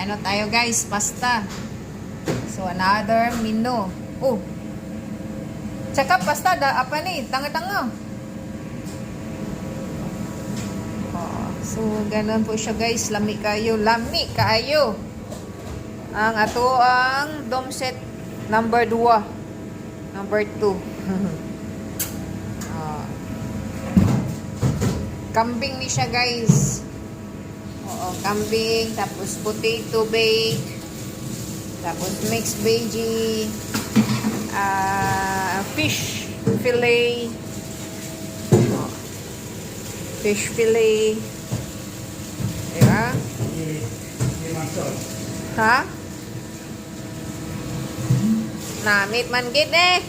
ano tayo guys, pasta. So another menu. Oh. Tsaka pasta apa ni? Tanga-tanga. Oh, so ganun po siya guys, lami kayo, Ang ato ang dom set number 2. Number 2. Kambing ni siya guys. Oo, kambing, tapos potato bake, tapos mixed veggie, fish fillet, fish fillet, diba? Ha? Namit man gid eh.